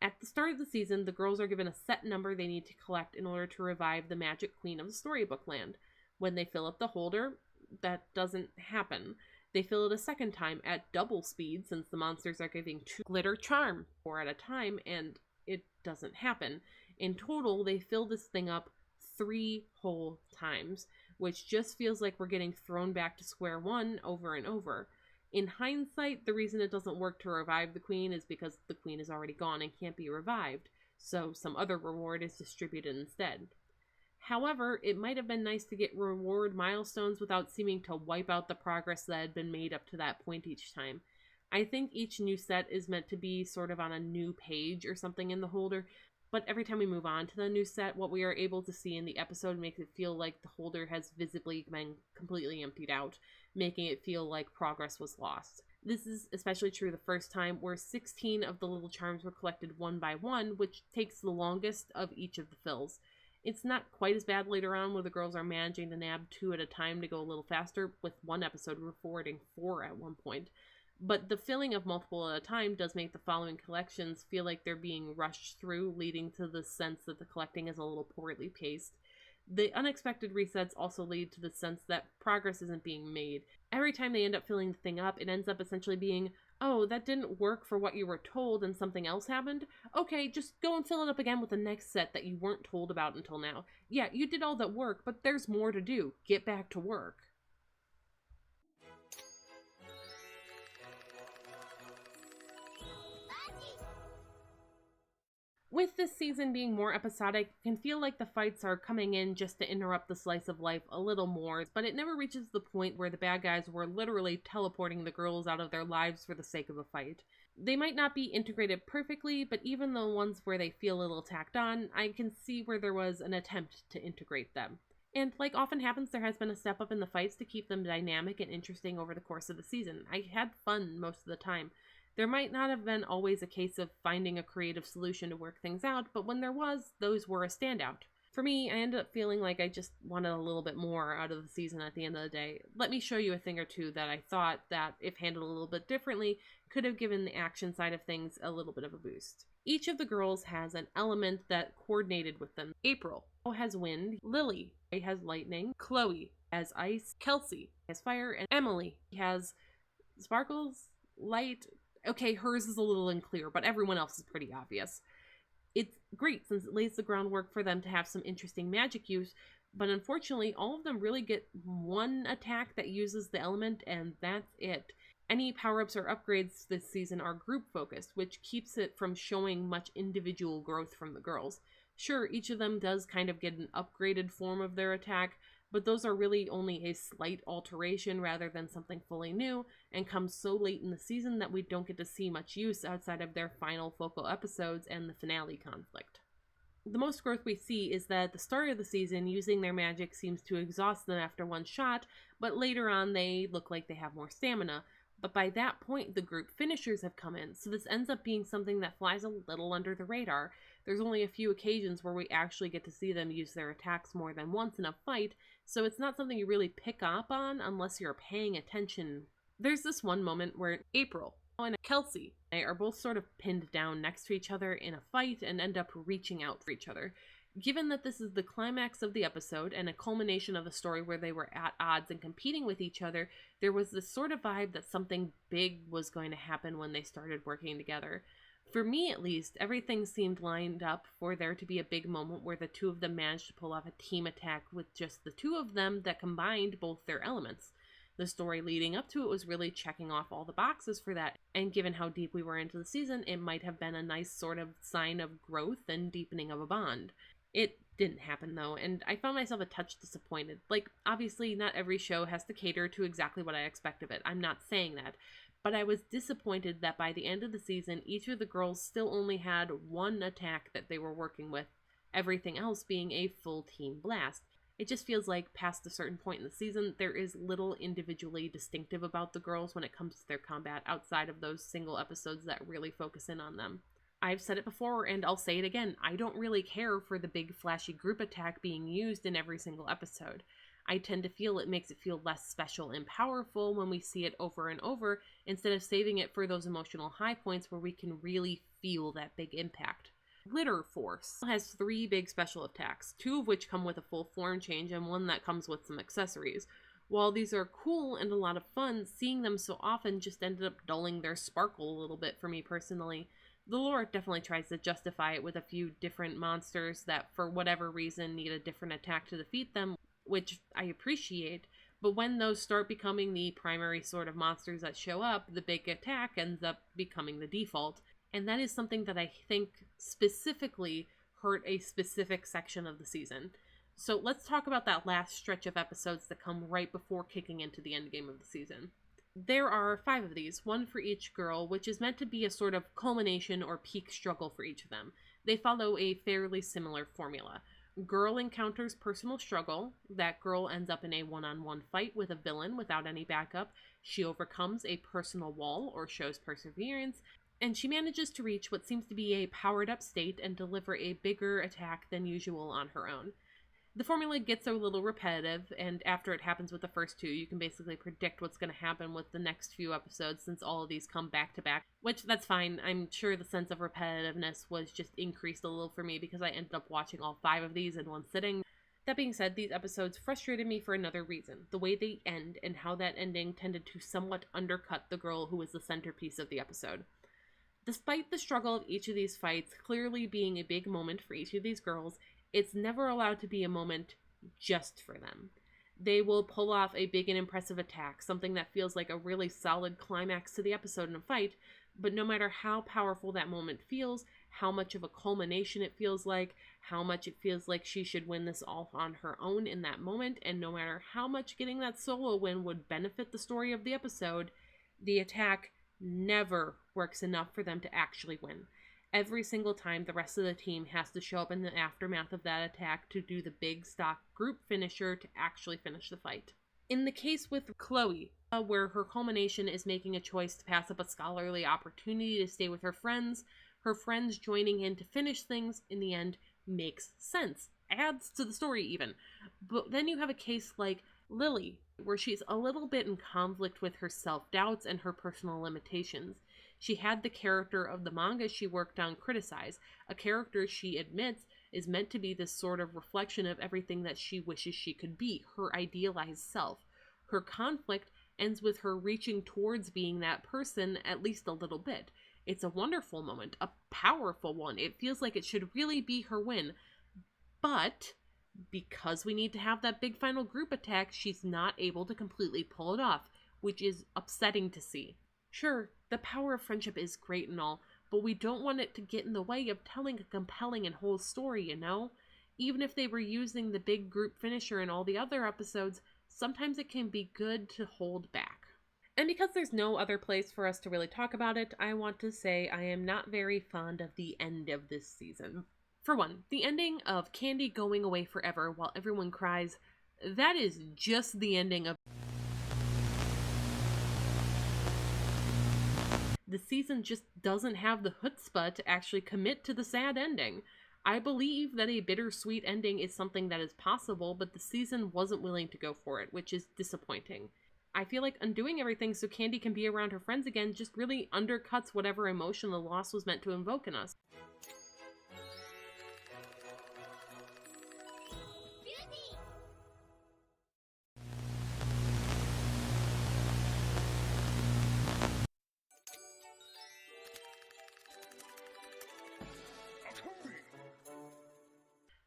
At the start of the season, the girls are given a set number they need to collect in order to revive the magic queen of the storybook land. When they fill up the holder, that doesn't happen. They fill it a second time at double speed since the monsters are giving 2 glitter charm, 4 at a time, and it doesn't happen. In total, they fill this thing up 3 whole times, which just feels like we're getting thrown back to square one over and over. In hindsight, the reason it doesn't work to revive the queen is because the queen is already gone and can't be revived, so some other reward is distributed instead. However, it might have been nice to get reward milestones without seeming to wipe out the progress that had been made up to that point each time. I think each new set is meant to be sort of on a new page or something in the holder, but every time we move on to the new set, what we are able to see in the episode makes it feel like the holder has visibly been completely emptied out, making it feel like progress was lost. This is especially true the first time, where 16 of the little charms were collected one by one, which takes the longest of each of the fills. It's not quite as bad later on, where the girls are managing to nab 2 at a time to go a little faster, with one episode forwarding 4 at one point. But the filling of multiple at a time does make the following collections feel like they're being rushed through, leading to the sense that the collecting is a little poorly paced. The unexpected resets also lead to the sense that progress isn't being made. Every time they end up filling the thing up, it ends up essentially being, oh, that didn't work for what you were told and something else happened? Okay, just go and fill it up again with the next set that you weren't told about until now. Yeah, you did all that work, but there's more to do. Get back to work. With this season being more episodic, it can feel like the fights are coming in just to interrupt the slice of life a little more, but it never reaches the point where the bad guys were literally teleporting the girls out of their lives for the sake of a fight. They might not be integrated perfectly, but even the ones where they feel a little tacked on, I can see where there was an attempt to integrate them. And like often happens, there has been a step up in the fights to keep them dynamic and interesting over the course of the season. I had fun most of the time. There might not have been always a case of finding a creative solution to work things out, but when there was, those were a standout. For me, I ended up feeling like I just wanted a little bit more out of the season at the end of the day. Let me show you a thing or two that I thought that, if handled a little bit differently, could have given the action side of things a little bit of a boost. Each of the girls has an element that coordinated with them. April has wind, Lily has lightning, Chloe has ice, Kelsey has fire, and Emily has sparkles, light. Okay, hers is a little unclear, but everyone else is pretty obvious. It's great since it lays the groundwork for them to have some interesting magic use, but unfortunately, all of them really get one attack that uses the element, and that's it. Any power-ups or upgrades this season are group-focused, which keeps it from showing much individual growth from the girls. Sure, each of them does kind of get an upgraded form of their attack, but those are really only a slight alteration rather than something fully new, and come so late in the season that we don't get to see much use outside of their final focal episodes and the finale conflict. The most growth we see is that at the start of the season, using their magic seems to exhaust them after one shot, but later on they look like they have more stamina. But by that point, the group finishers have come in, so this ends up being something that flies a little under the radar. There's only a few occasions where we actually get to see them use their attacks more than once in a fight, so it's not something you really pick up on unless you're paying attention. There's this one moment where April and Kelsey are both sort of pinned down next to each other in a fight and end up reaching out for each other. Given that this is the climax of the episode and a culmination of a story where they were at odds and competing with each other, there was this sort of vibe that something big was going to happen when they started working together. For me, at least, everything seemed lined up for there to be a big moment where the two of them managed to pull off a team attack with just the two of them that combined both their elements. The story leading up to it was really checking off all the boxes for that, and given how deep we were into the season, it might have been a nice sort of sign of growth and deepening of a bond. It didn't happen though, and I found myself a touch disappointed. Like, obviously not every show has to cater to exactly what I expect of it, I'm not saying that, but I was disappointed that by the end of the season, each of the girls still only had one attack that they were working with, everything else being a full team blast. It just feels like past a certain point in the season, there is little individually distinctive about the girls when it comes to their combat outside of those single episodes that really focus in on them. I've said it before and I'll say it again, I don't really care for the big flashy group attack being used in every single episode. I tend to feel it makes it feel less special and powerful when we see it over and over instead of saving it for those emotional high points where we can really feel that big impact. Glitter Force has 3 big special attacks, 2 of which come with a full form change and 1 that comes with some accessories. While these are cool and a lot of fun, seeing them so often just ended up dulling their sparkle a little bit for me personally. The lore definitely tries to justify it with a few different monsters that for whatever reason need a different attack to defeat them, which I appreciate, but when those start becoming the primary sort of monsters that show up, the big attack ends up becoming the default. And that is something that I think specifically hurt a specific section of the season. So let's talk about that last stretch of episodes that come right before kicking into the endgame of the season. There are 5 of these, 1 for each girl, which is meant to be a sort of culmination or peak struggle for each of them. They follow a fairly similar formula. Girl encounters personal struggle. That girl ends up in a one-on-one fight with a villain without any backup. She overcomes a personal wall or shows perseverance, and she manages to reach what seems to be a powered-up state and deliver a bigger attack than usual on her own. The formula gets a little repetitive, and after it happens with the first 2, you can basically predict what's going to happen with the next few episodes since all of these come back to back, which that's fine. I'm sure the sense of repetitiveness was just increased a little for me because I ended up watching all 5 of these in one sitting. That being said, these episodes frustrated me for another reason, the way they end and how that ending tended to somewhat undercut the girl who was the centerpiece of the episode. Despite the struggle of each of these fights clearly being a big moment for each of these girls, it's never allowed to be a moment just for them. They will pull off a big and impressive attack, something that feels like a really solid climax to the episode in a fight, but no matter how powerful that moment feels, how much of a culmination it feels like, how much it feels like she should win this all on her own in that moment, and no matter how much getting that solo win would benefit the story of the episode, the attack never works enough for them to actually win. Every single time, the rest of the team has to show up in the aftermath of that attack to do the big stock group finisher to actually finish the fight. In the case with Chloe, where her culmination is making a choice to pass up a scholarly opportunity to stay with her friends joining in to finish things in the end makes sense, adds to the story even. But then you have a case like Lily, where she's a little bit in conflict with her self-doubts and her personal limitations. She had the character of the manga she worked on criticize, a character she admits is meant to be this sort of reflection of everything that she wishes she could be, her idealized self. Her conflict ends with her reaching towards being that person at least a little bit. It's a wonderful moment, a powerful one. It feels like it should really be her win. But because we need to have that big final group attack, she's not able to completely pull it off, which is upsetting to see. Sure, the power of friendship is great and all, but we don't want it to get in the way of telling a compelling and whole story, you know? Even if they were using the big group finisher in all the other episodes, sometimes it can be good to hold back. And because there's no other place for us to really talk about it, I want to say I am not very fond of the end of this season. For one, the ending of Candy going away forever while everyone cries, that is just the ending of... The season just doesn't have the chutzpah to actually commit to the sad ending. I believe that a bittersweet ending is something that is possible, but the season wasn't willing to go for it, which is disappointing. I feel like undoing everything so Candy can be around her friends again just really undercuts whatever emotion the loss was meant to invoke in us.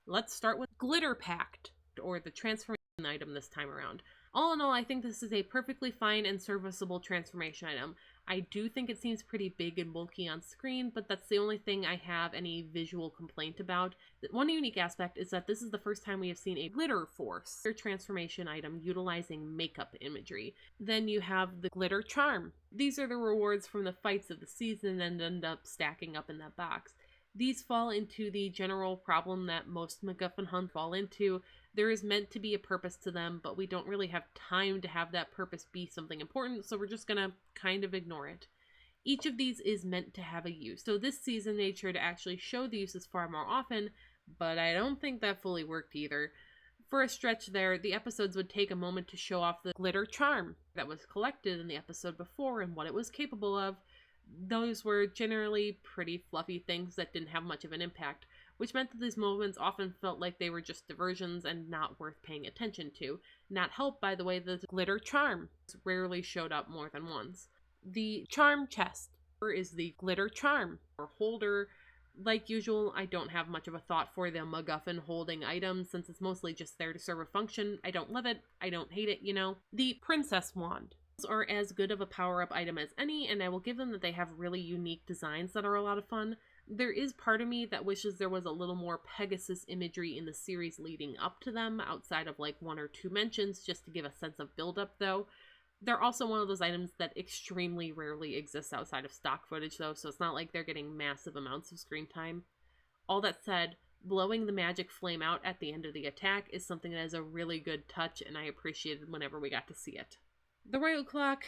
Let's start with Glitter Pact, or the transformation item this time around. All in all, I think this is a perfectly fine and serviceable transformation item. I do think it seems pretty big and bulky on screen, but that's the only thing I have any visual complaint about. One unique aspect is that this is the first time we have seen a Glitter Force transformation item utilizing makeup imagery. Then you have the Glitter Charm. These are the rewards from the fights of the season and end up stacking up in that box. These fall into the general problem that most MacGuffin hunts fall into. There is meant to be a purpose to them, but we don't really have time to have that purpose be something important, so we're just gonna kind of ignore it. Each of these is meant to have a use, so this season made sure to actually show the uses far more often, but I don't think that fully worked either. For a stretch there, the episodes would take a moment to show off the glitter charm that was collected in the episode before and what it was capable of. Those were generally pretty fluffy things that didn't have much of an impact, which meant that these moments often felt like they were just diversions and not worth paying attention to, not helped by the way the glitter charm rarely showed up more than once. The charm chest is the glitter charm or holder. Like usual, I don't have much of a thought for the MacGuffin holding item since it's mostly just there to serve a function. I don't love it, I don't hate it, you know. The princess wand are as good of a power-up item as any, and I will give them that they have really unique designs that are a lot of fun. There is part of me that wishes there was a little more Pegasus imagery in the series leading up to them, outside of like 1 or 2 mentions, just to give a sense of build-up though. They're also one of those items that extremely rarely exists outside of stock footage though, so it's not like they're getting massive amounts of screen time. All that said, blowing the magic flame out at the end of the attack is something that is a really good touch, and I appreciated whenever we got to see it. The royal clock,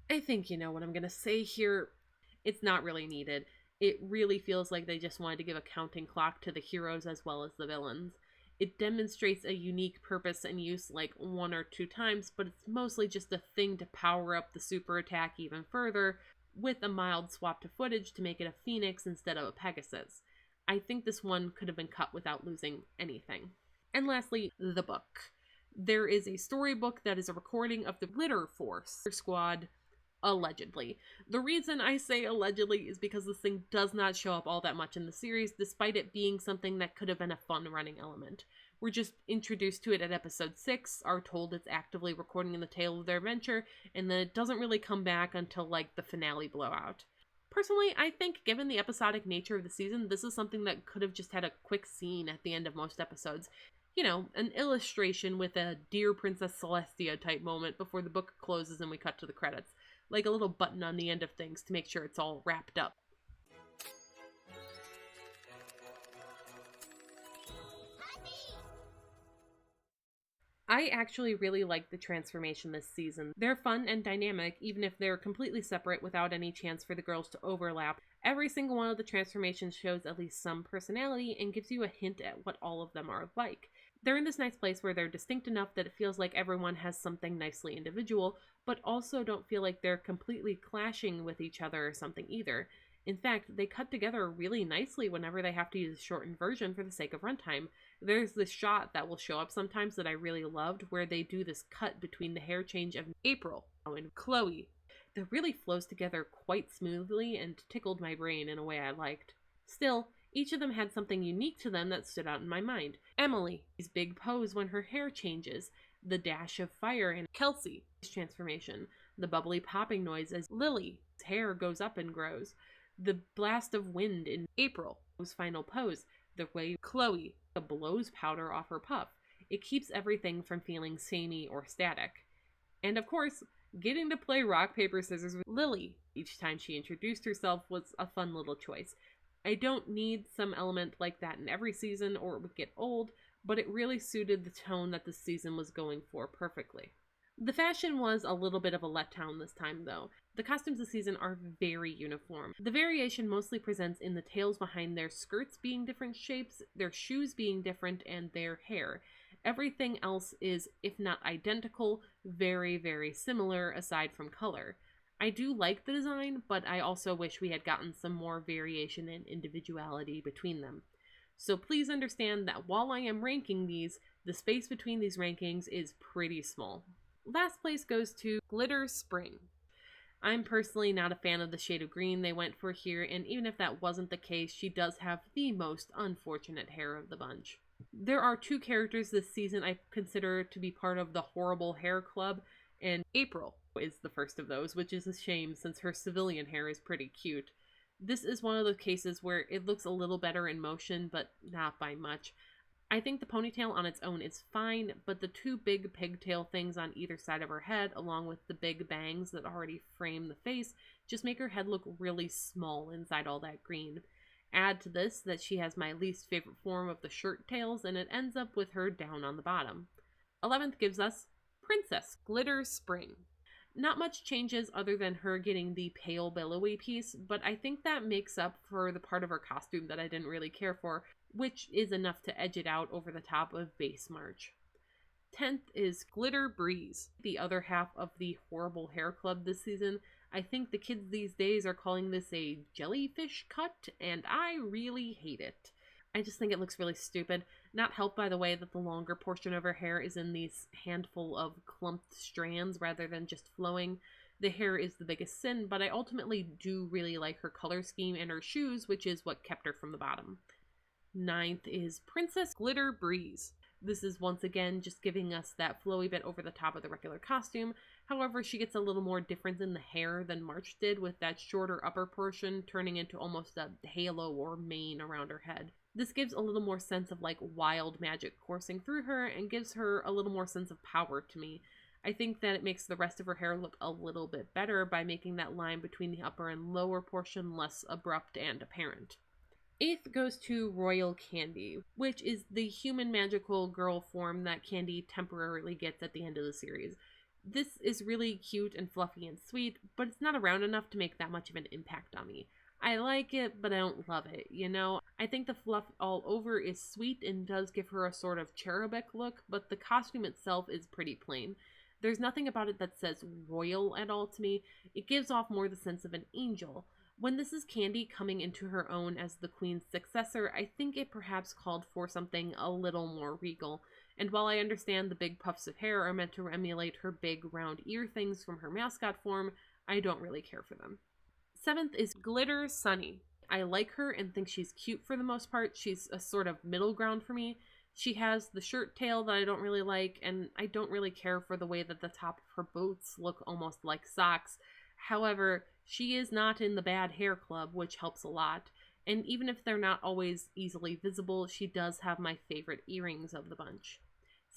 I think you know what I'm gonna say here. It's not really needed. It really feels like they just wanted to give a counting clock to the heroes as well as the villains. It demonstrates a unique purpose and use like 1 or 2 times, but it's mostly just a thing to power up the super attack even further, with a mild swap to footage to make it a phoenix instead of a Pegasus. I think this one could have been cut without losing anything. And lastly, the book. There is a storybook that is a recording of the Glitter Force squad, allegedly. The reason I say allegedly is because this thing does not show up all that much in the series, despite it being something that could have been a fun running element. We're just introduced to it at episode 6, are told it's actively recording the tale of their adventure, and then it doesn't really come back until like the finale blowout. Personally, I think given the episodic nature of the season, this is something that could have just had a quick scene at the end of most episodes. You know, an illustration with a Dear Princess Celestia type moment before the book closes and we cut to the credits. Like a little button on the end of things to make sure it's all wrapped up. I actually really like the transformation this season. They're fun and dynamic, even if they're completely separate without any chance for the girls to overlap. Every single one of the transformations shows at least some personality and gives you a hint at what all of them are like. They're in this nice place where they're distinct enough that it feels like everyone has something nicely individual, but also don't feel like they're completely clashing with each other or something either. In fact, they cut together really nicely whenever they have to use a shortened version for the sake of runtime. There's this shot that will show up sometimes that I really loved where they do this cut between the hair change of April and Chloe that really flows together quite smoothly and tickled my brain in a way I liked. Still, each of them had something unique to them that stood out in my mind. Emily's big pose when her hair changes, the dash of fire in Kelsey's transformation, the bubbly popping noise as Lily's hair goes up and grows, the blast of wind in April's final pose, the way Chloe blows powder off her puff. It keeps everything from feeling samey or static. And of course, getting to play rock, paper, scissors with Lily each time she introduced herself was a fun little choice. I don't need some element like that in every season or it would get old, but it really suited the tone that the season was going for perfectly. The fashion was a little bit of a letdown this time though. The costumes this season are very uniform. The variation mostly presents in the tails behind their skirts being different shapes, their shoes being different, and their hair. Everything else is, if not identical, very, very similar aside from color. I do like the design, but I also wish we had gotten some more variation and individuality between them. So please understand that while I am ranking these, the space between these rankings is pretty small. Last place goes to Glitter Spring. I'm personally not a fan of the shade of green they went for here, and even if that wasn't the case, she does have the most unfortunate hair of the bunch. There are 2 characters this season I consider to be part of the Horrible Hair Club, and April is the first of those, which is a shame since her civilian hair is pretty cute. This is one of those cases where it looks a little better in motion, but not by much. I think the ponytail on its own is fine, but the 2 big pigtail things on either side of her head, along with the big bangs that already frame the face, just make her head look really small inside all that green. Add to this that she has my least favorite form of the shirt tails, and it ends up with her down on the bottom. 11th gives us Princess Glitter Spring. Not much changes other than her getting the pale billowy piece, but I think that makes up for the part of her costume that I didn't really care for, which is enough to edge it out over the top of base March. 10th is Glitter Breeze, the other half of the horrible hair club this season. I think the kids these days are calling this a jellyfish cut, and I really hate it. I just think it looks really stupid, not helped by the way that the longer portion of her hair is in these handful of clumped strands rather than just flowing. The hair is the biggest sin, but I ultimately do really like her color scheme and her shoes, which is what kept her from the bottom. 9th is Princess Glitter Breeze. This is once again just giving us that flowy bit over the top of the regular costume. However, she gets a little more difference in the hair than March did, with that shorter upper portion turning into almost a halo or mane around her head. This gives a little more sense of like wild magic coursing through her and gives her a little more sense of power to me. I think that it makes the rest of her hair look a little bit better by making that line between the upper and lower portion less abrupt and apparent. 8th goes to Royal Candy, which is the human magical girl form that Candy temporarily gets at the end of the series. This is really cute and fluffy and sweet, but it's not around enough to make that much of an impact on me. I like it, but I don't love it, you know? I think the fluff all over is sweet and does give her a sort of cherubic look, but the costume itself is pretty plain. There's nothing about it that says royal at all to me. It gives off more the sense of an angel. When this is Candy coming into her own as the Queen's successor, I think it perhaps called for something a little more regal. And while I understand the big puffs of hair are meant to emulate her big round ear things from her mascot form, I don't really care for them. 7th is Glitter Sunny. I like her and think she's cute for the most part. She's a sort of middle ground for me. She has the shirt tail that I don't really like, and I don't really care for the way that the top of her boots look almost like socks. However, she is not in the bad hair club, which helps a lot. And even if they're not always easily visible, she does have my favorite earrings of the bunch.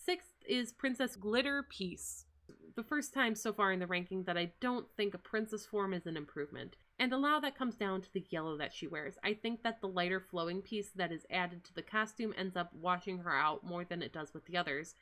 6th is Princess Glitter Peace. The first time so far in the ranking that I don't think a princess form is an improvement. And a lot of that comes down to the yellow that she wears. I think that the lighter flowing piece that is added to the costume ends up washing her out more than it does with the others.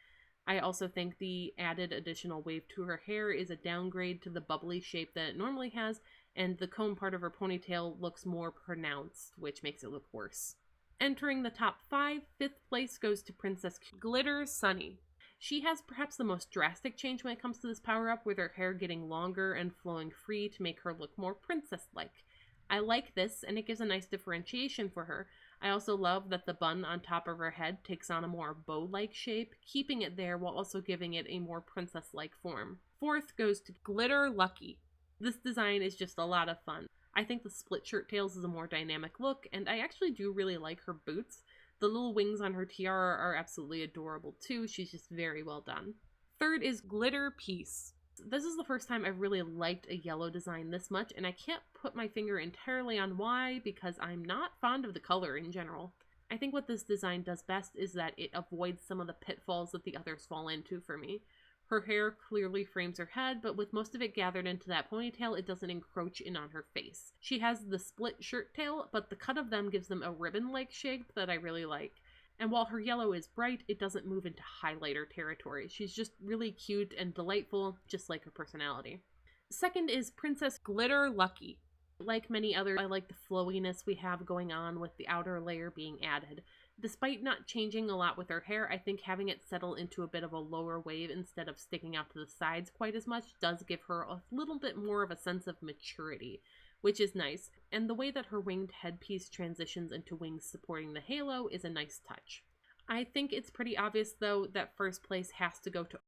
I also think the added additional wave to her hair is a downgrade to the bubbly shape that it normally has, and the comb part of her ponytail looks more pronounced, which makes it look worse. Entering the top 5, 5th place goes to Princess Glitter Sunny. She has perhaps the most drastic change when it comes to this power-up, with her hair getting longer and flowing free to make her look more princess-like. I like this, and it gives a nice differentiation for her. I also love that the bun on top of her head takes on a more bow-like shape, keeping it there while also giving it a more princess-like form. 4th goes to Glitter Lucky. This design is just a lot of fun. I think the split shirt tails is a more dynamic look, and I actually do really like her boots. The little wings on her tiara are absolutely adorable too. She's just very well done. 3rd is Glitter Peace. This is the first time I've really liked a yellow design this much, and I can't put my finger entirely on why, because I'm not fond of the color in general. I think what this design does best is that it avoids some of the pitfalls that the others fall into for me. Her hair clearly frames her head, but with most of it gathered into that ponytail, it doesn't encroach in on her face. She has the split shirt tail, but the cut of them gives them a ribbon-like shape that I really like. And while her yellow is bright, it doesn't move into highlighter territory. She's just really cute and delightful, just like her personality. 2nd is Princess Glitter Lucky. Like many others, I like the flowiness we have going on with the outer layer being added. Despite not changing a lot with her hair, I think having it settle into a bit of a lower wave instead of sticking out to the sides quite as much does give her a little bit more of a sense of maturity, which is nice. And the way that her winged headpiece transitions into wings supporting the halo is a nice touch. I think it's pretty obvious, though, that first place has to go to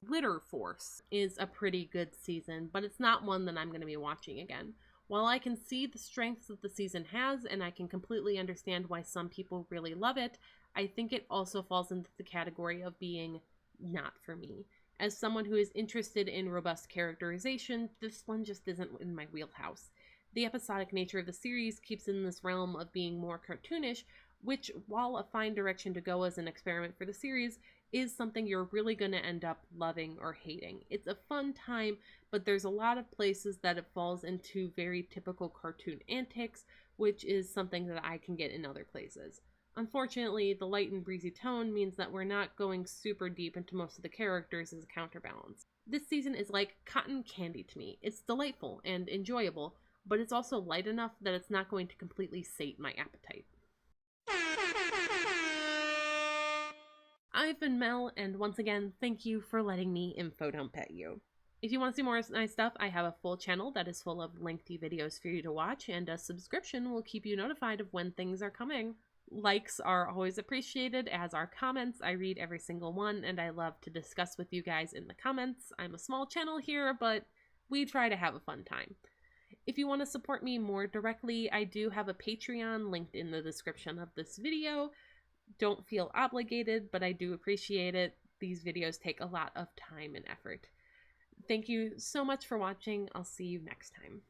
Glitter Force. Is a pretty good season, but it's not one that I'm going to be watching again. While I can see the strengths that the season has, and I can completely understand why some people really love it, I think it also falls into the category of being not for me. As someone who is interested in robust characterization, this one just isn't in my wheelhouse. The episodic nature of the series keeps it in this realm of being more cartoonish, which, while a fine direction to go as an experiment for the series, is something you're really going to end up loving or hating. It's a fun time, but there's a lot of places that it falls into very typical cartoon antics, which is something that I can get in other places. Unfortunately, the light and breezy tone means that we're not going super deep into most of the characters as a counterbalance. This season is like cotton candy to me. It's delightful and enjoyable, but it's also light enough that it's not going to completely sate my appetite. I've been Mel, and once again, thank you for letting me info dump at you. If you want to see more nice stuff, I have a full channel that is full of lengthy videos for you to watch, and a subscription will keep you notified of when things are coming. Likes are always appreciated, as are comments. I read every single one, and I love to discuss with you guys in the comments. I'm a small channel here, but we try to have a fun time. If you want to support me more directly, I do have a Patreon linked in the description of this video. Don't feel obligated, but I do appreciate it. These videos take a lot of time and effort. Thank you so much for watching. I'll see you next time.